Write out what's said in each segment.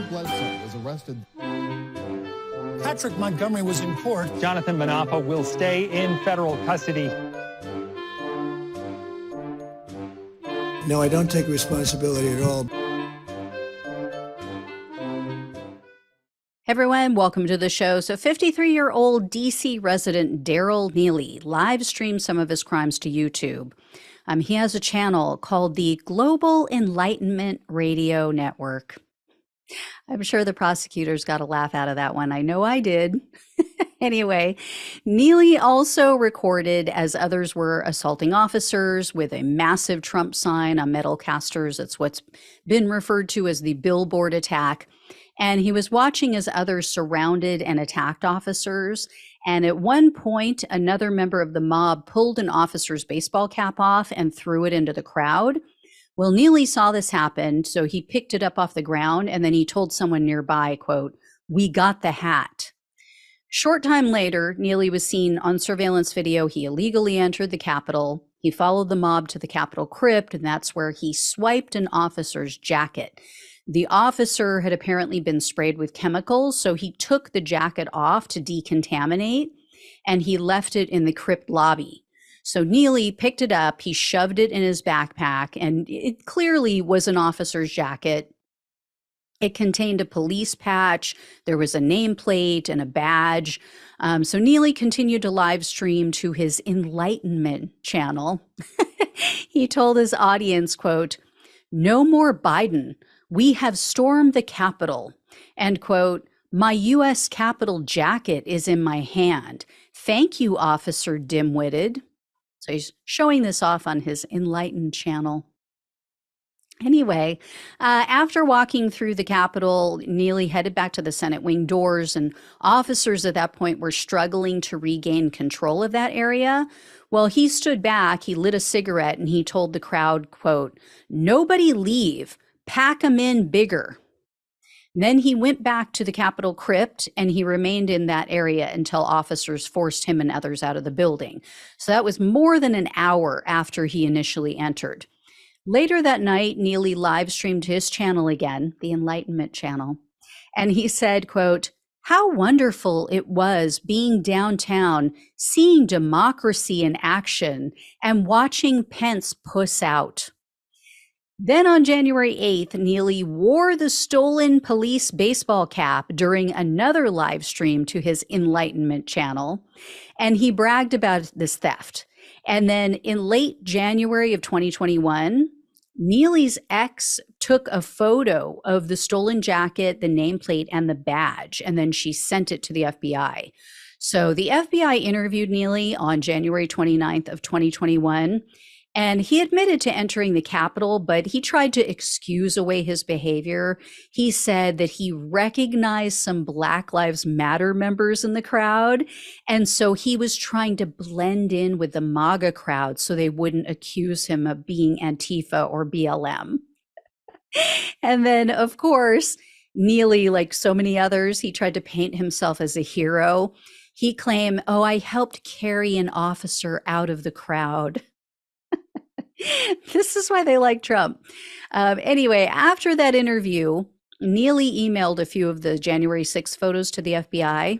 Bledsoe was arrested. Patrick Montgomery was in court. Jonathan Manapa will stay in federal custody. No, I don't take responsibility at all. Everyone, welcome to the show. So 53-year-old D.C. resident Darrell Neely live streamed some of his crimes to YouTube. He has a channel called the Global Enlightenment Radio Network. I'm sure the prosecutors got a laugh out of that one. I know I did. Anyway, Neely also recorded as others were assaulting officers with a massive Trump sign on metal casters. That's what's been referred to as the billboard attack. And he was watching as others surrounded and attacked officers. And at one point, another member of the mob pulled an officer's baseball cap off and threw it into the crowd. Well, Neely saw this happen, so he picked it up off the ground, and then he told someone nearby, quote, "We got the hat." Short time later, Neely was seen on surveillance video. He illegally entered the Capitol. He followed the mob to the Capitol crypt, and that's where he swiped an officer's jacket. The officer had apparently been sprayed with chemicals, so he took the jacket off to decontaminate, and he left it in the crypt lobby. So Neely picked it up, he shoved it in his backpack, and it clearly was an officer's jacket. It contained a police patch, there was a nameplate and a badge. So Neely continued to live stream to his Enlightenment channel. He told his audience, quote, "No more Biden. We have stormed the Capitol," and quote, "My U.S. Capitol jacket is in my hand. Thank you, Officer Dimwitted." So he's showing this off on his Enlightened channel. Anyway, after walking through the Capitol, Neely headed back to the Senate wing doors, and officers at that point were struggling to regain control of that area. Well, he stood back, he lit a cigarette, and he told the crowd, quote, "Nobody leave. Pack 'em in bigger." Then he went back to the Capitol crypt, and he remained in that area until officers forced him and others out of the building. So that was more than an hour after he initially entered. Later that night, Neely live streamed his channel again, the Enlightenment channel, and he said, quote, "How wonderful it was being downtown, seeing democracy in action, and watching Pence puss out." Then on January 8th, Neely wore the stolen police baseball cap during another live stream to his Enlightenment channel, and he bragged about this theft. And then in late January of 2021, Neely's ex took a photo of the stolen jacket, the nameplate, and the badge, and then she sent it to the FBI. So the FBI interviewed Neely on January 29th of 2021, and he admitted to entering the Capitol, but he tried to excuse away his behavior. He said that he recognized some Black Lives Matter members in the crowd, and so he was trying to blend in with the MAGA crowd so they wouldn't accuse him of being Antifa or BLM. And then, of course, Neely, like so many others, he tried to paint himself as a hero. He claimed, "Oh, I helped carry an officer out of the crowd." This is why they like Trump. Anyway, after that interview, Neely emailed a few of the January 6th photos to the FBI,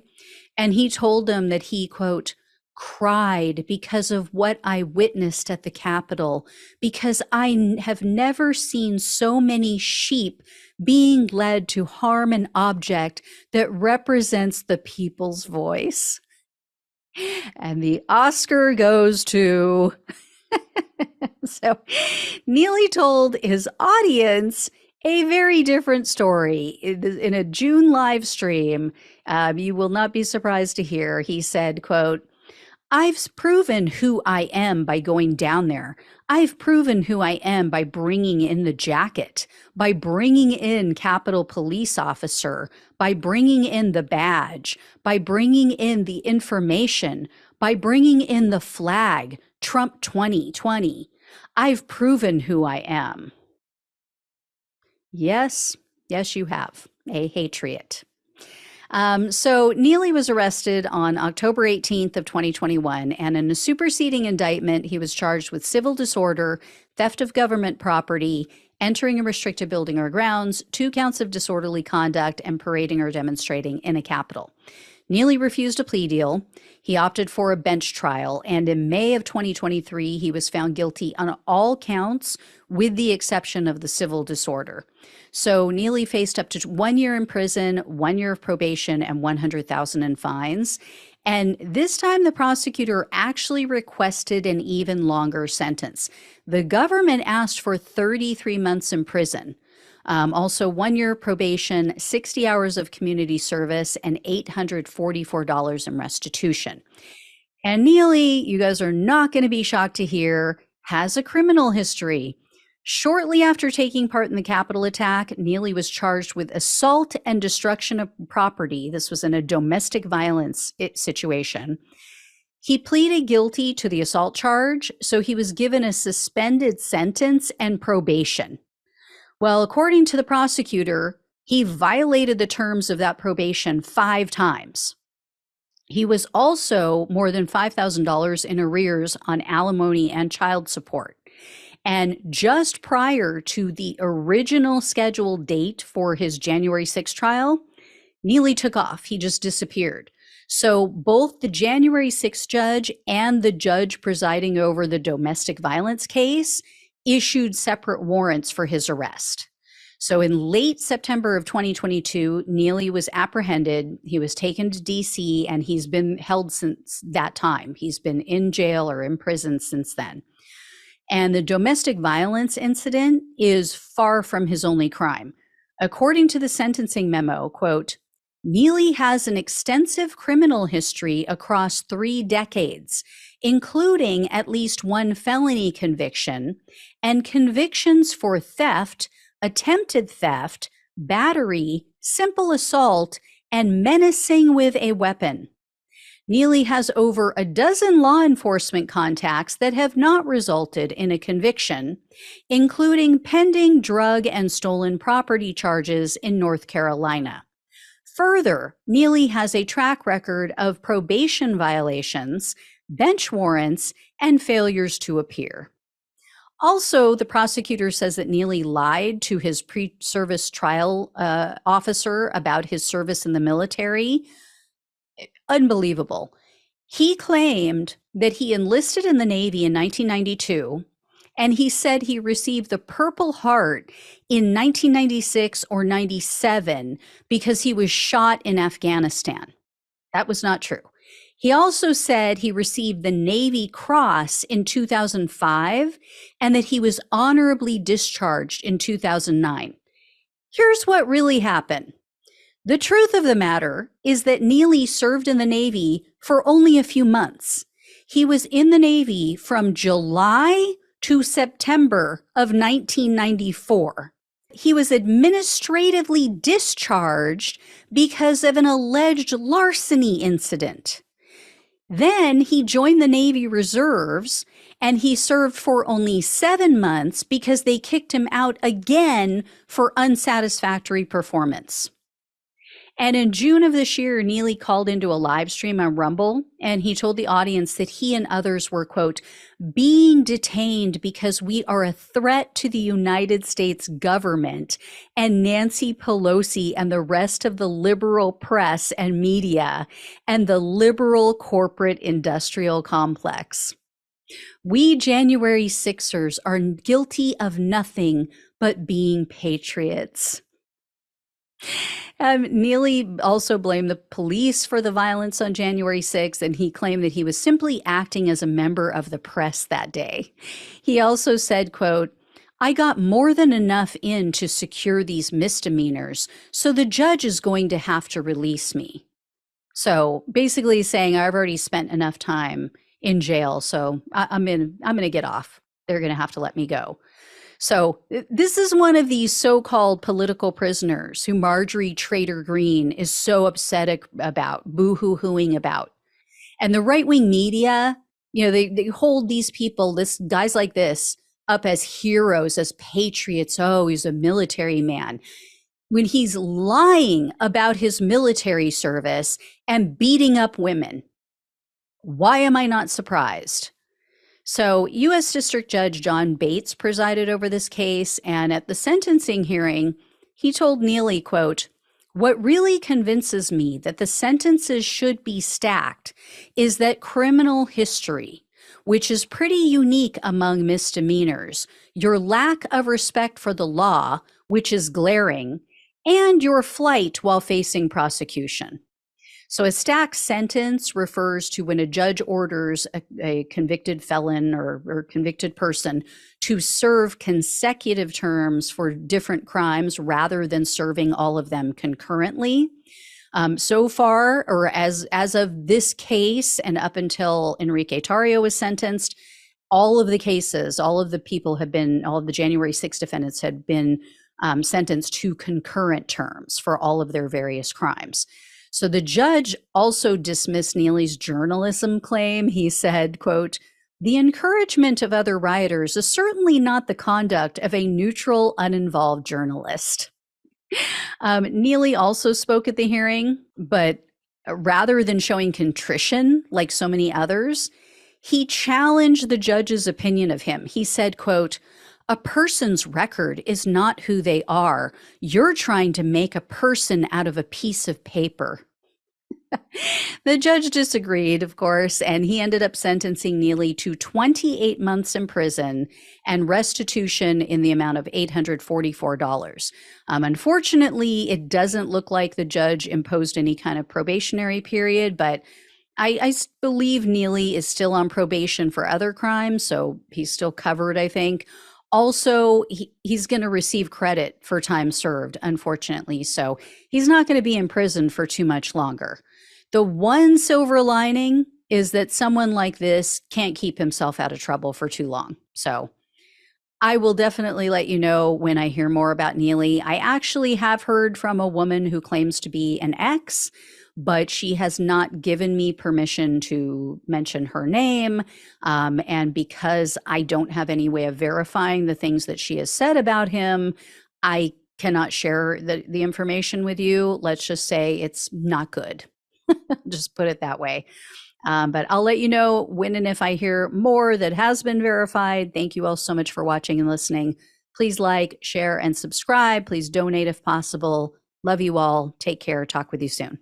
and he told them that he, quote, "cried because of what I witnessed at the Capitol, because I have never seen so many sheep being led to harm an object that represents the people's voice." And the Oscar goes to... So Neely told his audience a very different story. In a June live stream, you will not be surprised to hear, he said, quote, "I've proven who I am by going down there. I've proven who I am by bringing in the jacket, by bringing in Capitol Police officer, by bringing in the badge, by bringing in the information, by bringing in the flag, Trump 2020. I've proven who I am." Yes, you have, a patriot. So Neely was arrested on October 18th of 2021, and in a superseding indictment, he was charged with civil disorder, theft of government property, entering a restricted building or grounds, 2 counts of disorderly conduct, and parading or demonstrating in a Capitol. Neely refused a plea deal. He opted for a bench trial, and in May of 2023, he was found guilty on all counts with the exception of the civil disorder. So Neely faced up to 1 year in prison, 1 year of probation, and $100,000 in fines. And this time, the prosecutor actually requested an even longer sentence. The government asked for 33 months in prison. Also 1 year probation, 60 hours of community service, and $844 in restitution. And Neely, you guys are not going to be shocked to hear, has a criminal history. Shortly after taking part in the Capitol attack, Neely was charged with assault and destruction of property. This was in a domestic violence situation. He pleaded guilty to the assault charge, so he was given a suspended sentence and probation. Well, according to the prosecutor, he violated the terms of that probation 5 times. He was also more than $5,000 in arrears on alimony and child support. And just prior to the original scheduled date for his January 6th trial, Neely took off. He just disappeared. So both the January 6th judge and the judge presiding over the domestic violence case issued separate warrants for his arrest. So in late September of 2022, Neely was apprehended. He was taken to DC, and he's been held since that time. He's been in jail or in prison since then. And the domestic violence incident is far from his only crime. According to the sentencing memo, quote, Neely has an extensive criminal history across 3 decades, including at least 1 felony conviction and convictions for theft, attempted theft, battery, simple assault, and menacing with a weapon. Neely has over a dozen law enforcement contacts that have not resulted in a conviction, including pending drug and stolen property charges in North Carolina. Further, Neely has a track record of probation violations, bench warrants, and failures to appear. Also, the prosecutor says that Neely lied to his pre-service trial officer about his service in the military. Unbelievable. He claimed that he enlisted in the Navy in 1992, and he said he received the Purple Heart in 1996 or 97 because he was shot in Afghanistan. That was not true. He also said he received the Navy Cross in 2005 and that he was honorably discharged in 2009. Here's what really happened. The truth of the matter is that Neely served in the Navy for only a few months. He was in the Navy from July to September of 1994. He was administratively discharged because of an alleged larceny incident. Then he joined the Navy Reserves, and he served for only 7 months because they kicked him out again for unsatisfactory performance. And in June of this year, Neely called into a live stream on Rumble, and he told the audience that he and others were, quote, being detained because we are a threat to the United States government and Nancy Pelosi and the rest of the liberal press and media and the liberal corporate industrial complex. We January 6ers are guilty of nothing but being patriots. Neely also blamed the police for the violence on January 6th, and he claimed that he was simply acting as a member of the press that day. He also said, quote, I got more than enough in to secure these misdemeanors, so the judge is going to have to release me. So basically saying I've already spent enough time in jail, so I'm going to get off. They're going to have to let me go. So this is one of these so-called political prisoners who Marjorie Trader Green is so upset about, boo-hoo-hooing about. And the right-wing media, you know, they hold these people, guys like this, up as heroes, as patriots. Oh, he's a military man. When he's lying about his military service and beating up women. Why am I not surprised? So, U.S. District Judge John Bates presided over this case, and at the sentencing hearing, he told Neely, quote, "What really convinces me that the sentences should be stacked is that criminal history, which is pretty unique among misdemeanors, your lack of respect for the law, which is glaring, and your flight while facing prosecution." So a stacked sentence refers to when a judge orders a convicted felon or convicted person to serve consecutive terms for different crimes rather than serving all of them concurrently. So far, or as of this case and up until Enrique Tarrio was sentenced, all of the cases, all of the January 6 defendants had been sentenced to concurrent terms for all of their various crimes. So the judge also dismissed Neely's journalism claim. He said, quote, "The encouragement of other rioters is certainly not the conduct of a neutral, uninvolved journalist." Neely also spoke at the hearing, but rather than showing contrition like so many others, he challenged the judge's opinion of him. He said, quote, "A person's record is not who they are. You're trying to make a person out of a piece of paper." The judge disagreed, of course, and he ended up sentencing Neely to 28 months in prison and restitution in the amount of $844. Unfortunately, it doesn't look like the judge imposed any kind of probationary period, but I believe Neely is still on probation for other crimes, so he's still covered, I think. Also, he's going to receive credit for time served, unfortunately, so he's not going to be in prison for too much longer. The one silver lining is that someone like this can't keep himself out of trouble for too long. So I will definitely let you know when I hear more about Neely. I actually have heard from a woman who claims to be an ex, but she has not given me permission to mention her name. And because I don't have any way of verifying the things that she has said about him, I cannot share the information with you. Let's just say it's not good. Just put it that way. But I'll let you know when and if I hear more that has been verified. Thank you all so much for watching and listening. Please like, share, and subscribe. Please donate if possible. Love you all. Take care. Talk with you soon.